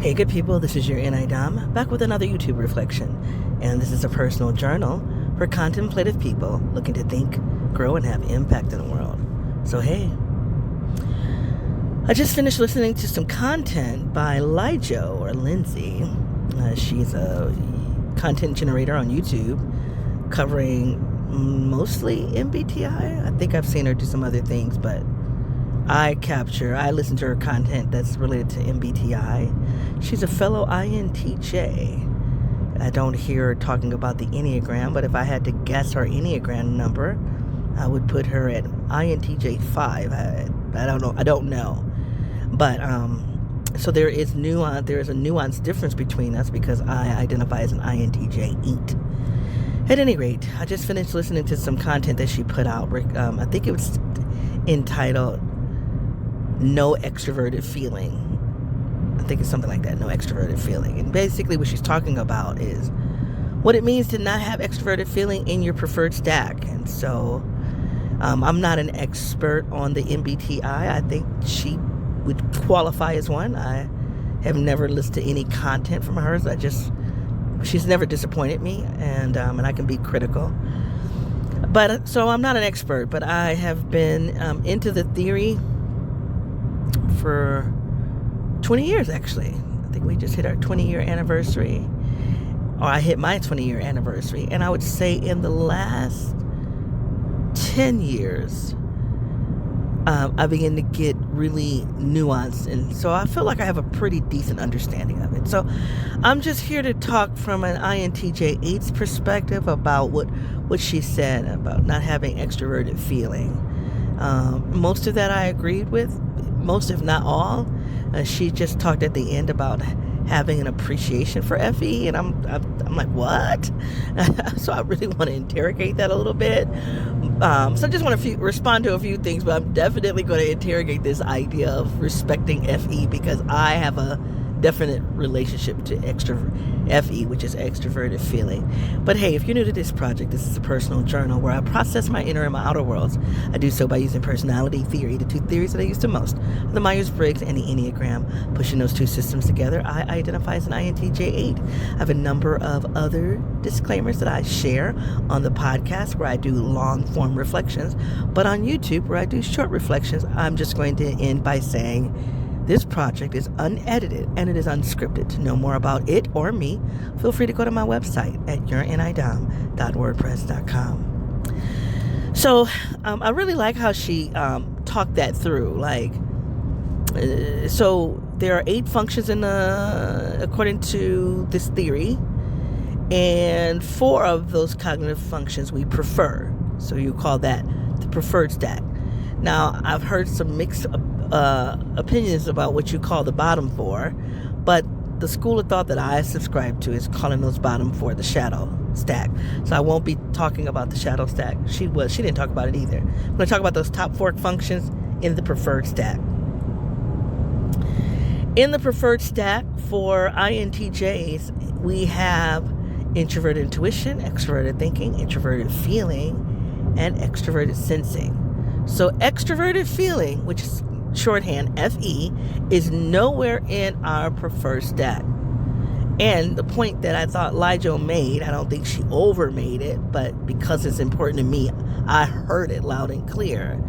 Hey good people, this is your LiJo, back with another YouTube reflection, and this is a personal journal for contemplative people looking to think, grow, and have impact in the world. So hey, I just finished listening to some content by LiJo, or Lindsay. She's a content generator on YouTube covering mostly MBTI. I think I've seen her do some other things, but I listen to her content that's related to MBTI. She's a fellow INTJ. I don't hear her talking about the Enneagram, but if I had to guess her Enneagram number, I would put her at INTJ 5. I don't know. But so there is nuance. There is a nuanced difference between us because I identify as an INTJ 8. At any rate, I just finished listening to some content that she put out. I think it was entitled No Extroverted Feeling. I think it's something like that, No Extroverted Feeling. And basically what she's talking about is what it means to not have extroverted feeling in your preferred stack. And so I'm not an expert on the MBTI. I think she would qualify as one. I have never listened to any content from hers. She's never disappointed me, and I can be critical. But so I'm not an expert, but I have been into the theory for 20 years, actually. I think we just hit our 20-year anniversary, or I hit my 20-year anniversary. And I would say in the last 10 years, I began to get really nuanced. And so I feel like I have a pretty decent understanding of it. So I'm just here to talk from an INTJ 8's perspective about what she said about not having extroverted feeling. Most of that I agreed with, most if not all. She just talked at the end about having an appreciation for FE, and I'm like, what? So I really want to interrogate that a little bit. So I just want to respond to a few things, but I'm definitely going to interrogate this idea of respecting FE because I have a definite relationship to FE, which is extroverted feeling. But hey, if you're new to this project, this is a personal journal where I process my inner and my outer worlds. I do so by using personality theory. The two theories that I use the most are the Myers-Briggs and the Enneagram. Pushing those two systems together, I identify as an INTJ 8. I have a number of other disclaimers that I share on the podcast where I do long-form reflections, but on YouTube where I do short reflections. I'm just going to end by saying this project is unedited and it is unscripted. To know more about it or me, feel free to go to my website at yourlidom.wordpress.com. So I really like how she talked that through. So there are 8 functions according to this theory, and 4 of those cognitive functions we prefer. So you call that the preferred stack. Now, I've heard some mixed opinions about what you call the bottom 4, but the school of thought that I subscribe to is calling those bottom 4 the shadow stack. So I won't be talking about the shadow stack. She didn't talk about it either. I'm going to talk about those top 4 functions in the preferred stack. In the preferred stack for INTJs, we have introverted intuition, extroverted thinking, introverted feeling, and extroverted sensing. So extroverted feeling, which is shorthand FE, is nowhere in our preferred stack. And the point that I thought LiJo made, I don't think she overmade it, but because it's important to me, I heard it loud and clear.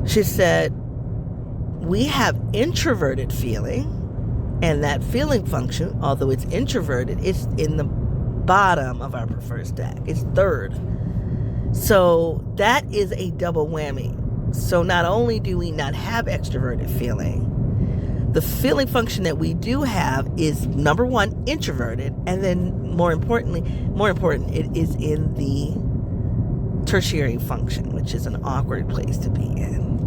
She said, we have introverted feeling, and that feeling function, although it's introverted, it's in the bottom of our preferred stack. It's third. So that is a double whammy. So not only do we not have extroverted feeling, the feeling function that we do have is number 1, introverted, and then more important, it is in the tertiary function, which is an awkward place to be in.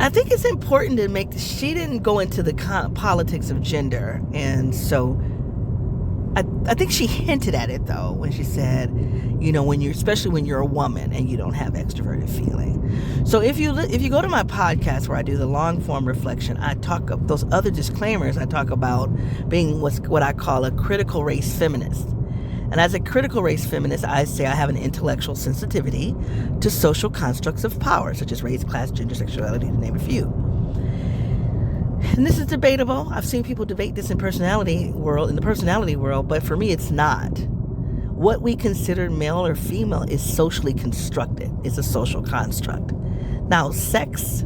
I think it's important to she didn't go into the politics of gender, and I think she hinted at it though when she said, especially when you're a woman and you don't have extroverted feeling. So if you go to my podcast where I do the long form reflection, I talk of those other disclaimers. I talk about being what I call a critical race feminist. And as a critical race feminist, I say I have an intellectual sensitivity to social constructs of power, such as race, class, gender, sexuality, to name a few. And this is debatable. I've seen people debate this in the personality world, but for me, it's not. What we consider male or female is socially constructed. It's a social construct. Now, sex,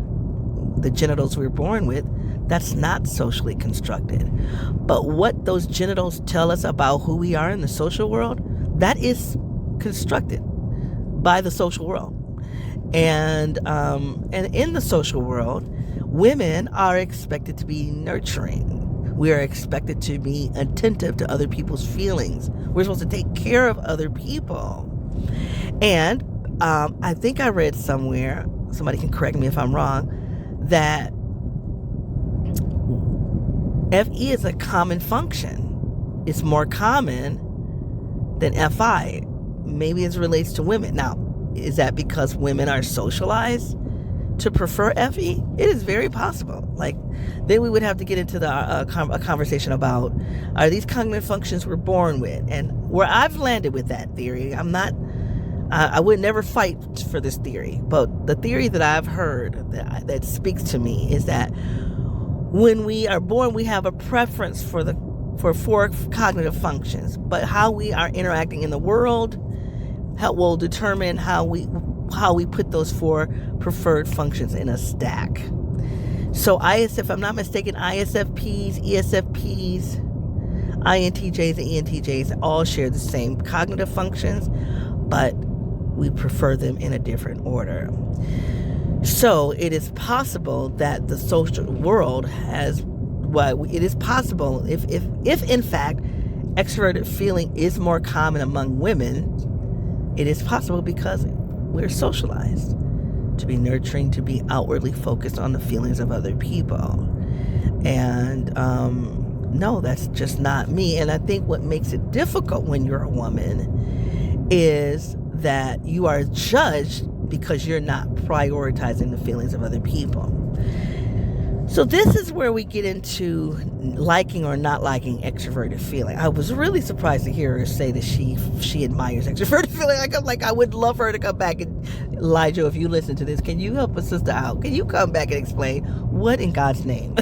the genitals we're born with, that's not socially constructed. But what those genitals tell us about who we are in the social world, that is constructed by the social world. And in the social world, women are expected to be nurturing. We are expected to be attentive to other people's feelings. We're supposed to take care of other people. And I think I read somewhere, somebody can correct me if I'm wrong, that FE is a common function. It's more common than FI. Maybe it relates to women. Now, is that because women are socialized to prefer FE? It is very possible. Like, then we would have to get into a conversation about, are these cognitive functions we're born with? And where I've landed with that theory, I would never fight for this theory, but the theory that I've heard that speaks to me is that when we are born, we have a preference for four cognitive functions, but how we are interacting in the world will determine how we put those four preferred functions in a stack. So if I'm not mistaken, ISFPs, ESFPs, INTJs, and ENTJs all share the same cognitive functions, but we prefer them in a different order. So it is possible that the social world it is possible if in fact extroverted feeling is more common among women, it is possible because we're socialized to be nurturing, to be outwardly focused on the feelings of other people. And no, that's just not me. And I think what makes it difficult when you're a woman is that you are judged because you're not prioritizing the feelings of other people. So this is where we get into liking or not liking extroverted feeling. I was really surprised to hear her say that she admires extroverted feeling. I would love her to come back and, LiJo, if you listen to this, can you help a sister out? Can you come back and explain what in God's name?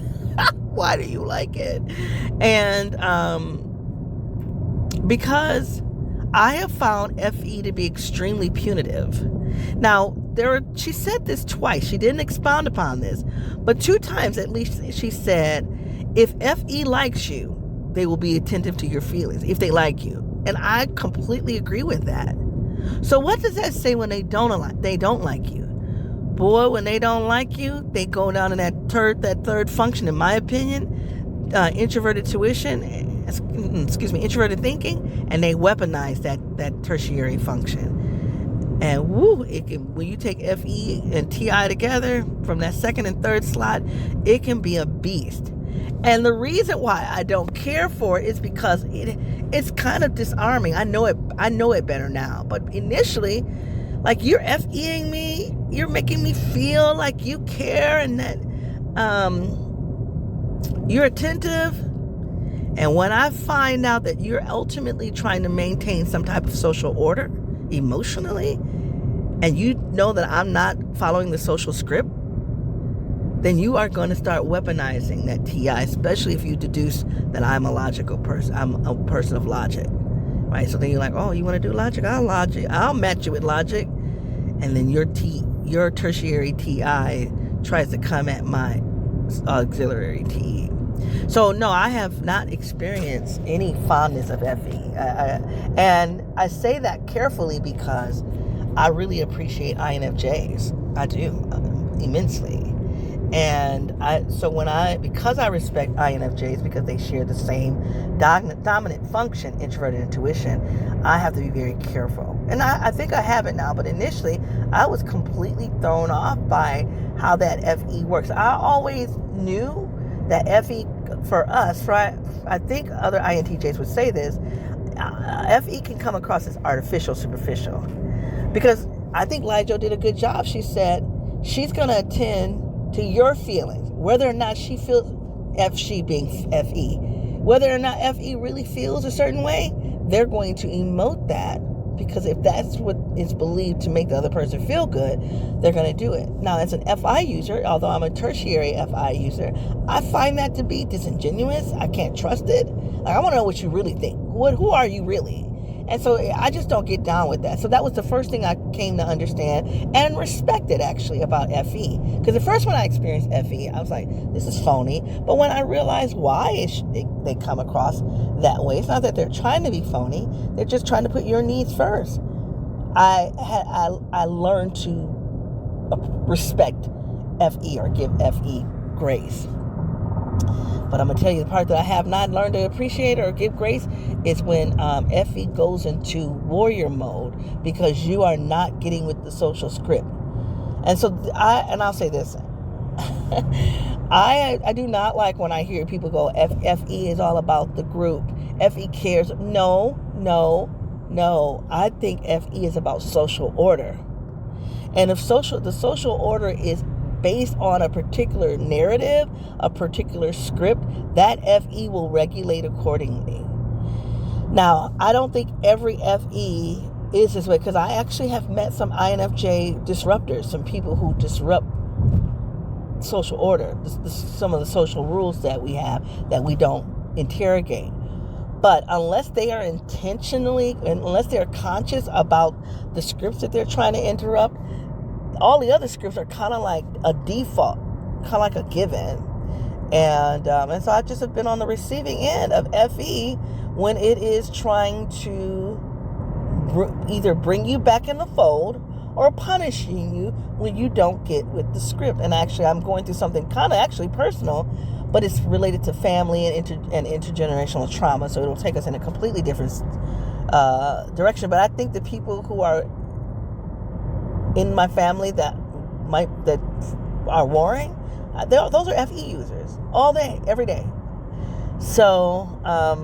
Why do you like it? And because I have found FE to be extremely punitive. Now, she said this twice. She didn't expound upon this, but 2 times at least she said, if FE likes you, they will be attentive to your feelings if they like you. And I completely agree with that. So what does that say when they don't like you? Boy, when they don't like you, they go down in that third function, in my opinion, introverted thinking, and they weaponize that tertiary function. And when you take FE and TI together from that second and third slot, it can be a beast. And the reason why I don't care for it is because it's kind of disarming. I know it better now. But initially, like, you're FEing me, you're making me feel like you care and that you're attentive. And when I find out that you're ultimately trying to maintain some type of social order emotionally, and you know that I'm not following the social script, then you are going to start weaponizing that TI, especially if you deduce that I'm a logical person. I'm a person of logic, right? So then you're like, oh, you want to do logic? I'll match you with logic. And then your tertiary TI tries to come at my auxiliary TE. So no, I have not experienced any fondness of FE. And I say that carefully because I really appreciate INFJs. I do, immensely. And because I respect INFJs, because they share the same dominant function, introverted intuition, I have to be very careful. And I think I have it now, but initially I was completely thrown off by how that FE works. I always knew that FE for us, I think other INTJs would say this, FE can come across as artificial, superficial. Because I think LiJo did a good job. She said she's going to attend to your feelings, whether or not she feels, she being FE, whether or not FE really feels a certain way, they're going to emote that, because if that's what is believed to make the other person feel good, they're going to do it. Now, as an FI user, although I'm a tertiary FI user, I find that to be disingenuous. I can't trust it. Like, I want to know what you really think. Who are you really? And so I just don't get down with that. So that was the first thing I came to understand and respected, actually, about FE. Because the first when I experienced FE, I was like, this is phony. But when I realized why they come across that way, it's not that they're trying to be phony. They're just trying to put your needs first. I learned to respect FE or give FE grace. But I'm going to tell you the part that I have not learned to appreciate or give grace is when FE goes into warrior mode because you are not getting with the social script. And so I'll say this. I do not like when I hear people go, FE is all about the group. FE cares. No. I think FE is about social order. And if the social order is based on a particular narrative, a particular script, that FE will regulate accordingly. Now, I don't think every FE is this way, because I actually have met some INFJ disruptors, some people who disrupt social order, some of the social rules that we have that we don't interrogate. But unless they are unless they're conscious about the scripts that they're trying to interrupt, all the other scripts are kind of like a default, kind of like a given. And so I just have been on the receiving end of FE when it is trying to either bring you back in the fold or punishing you when you don't get with the script. And actually, I'm going through something kind of actually personal, but it's related to family and intergenerational trauma. So it'll take us in a completely different direction. But I think the people who are in my family that are warring, those are FE users all day, every day. So, I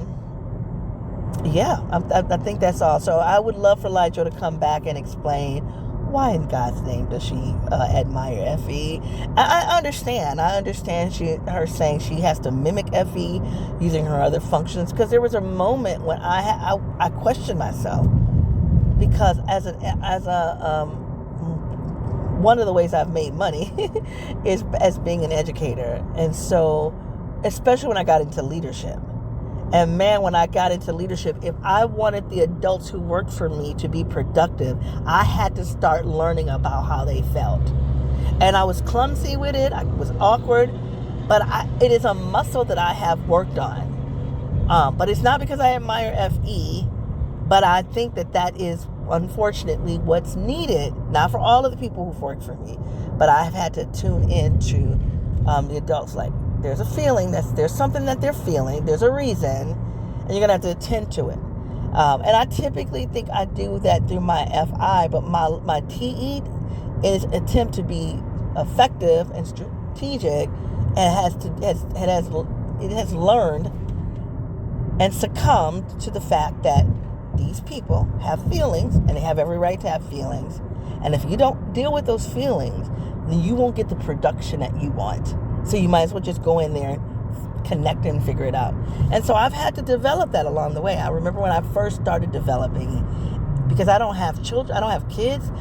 think that's all. So I would love for LiJo to come back and explain why in God's name does she admire FE. I understand her saying she has to mimic FE using her other functions, because there was a moment when I questioned myself, because one of the ways I've made money is as being an educator. And so, especially when I got into leadership. And man, when I got into leadership, if I wanted the adults who worked for me to be productive, I had to start learning about how they felt. And I was clumsy with it. I was awkward. But it is a muscle that I have worked on. But it's not because I admire FE, but I think that is unfortunately what's needed, not for all of the people who've worked for me, but I've had to tune into the adults. Like, there's a feeling, there's something that they're feeling, there's a reason, and you're gonna have to attend to it. And I typically think I do that through my FI, but my TE is attempt to be effective and strategic, and it has learned and succumbed to the fact that these people have feelings, and they have every right to have feelings. And if you don't deal with those feelings, then you won't get the production that you want. So you might as well just go in there and connect and figure it out. And so I've had to develop that along the way. I remember when I first started developing, because I don't have children, I don't have kids.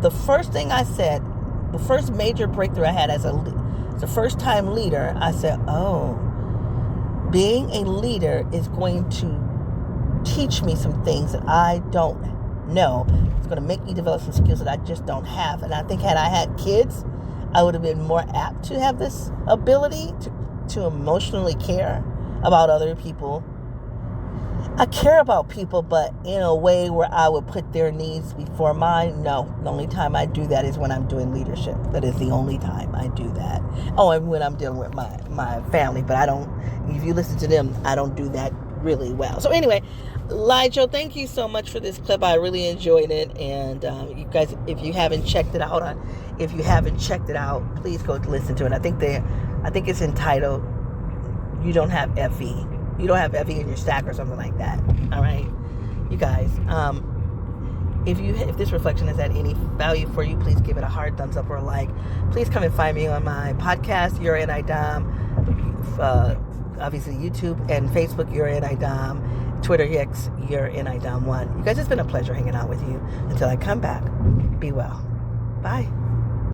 The first thing I said, the first major breakthrough I had as a first-time leader, I said, being a leader is going to teach me some things that I don't know. It's going to make me develop some skills that I just don't have. And I think had I had kids, I would have been more apt to have this ability to emotionally care about other people. I care about people, but in a way where I would put their needs before mine. No, the only time I do that is when I'm doing leadership. That is the only time I do that. Oh, and when I'm dealing with my family. But if you listen to them, I don't do that really well. So anyway, LiJo, thank you so much for this clip. I really enjoyed it. And you guys, if you haven't checked it out, please go listen to it. I think it's entitled "You Don't Have FE." You don't have FE in your stack or something like that. All right, you guys. If this reflection has had any value for you, please give it a hard thumbs up or a like. Please come and find me on my podcast, You're in IDOM. Obviously YouTube and Facebook, You're in IDOM. Twitter, X, you're NI Down 1. You guys, it's been a pleasure hanging out with you. Until I come back, be well. Bye.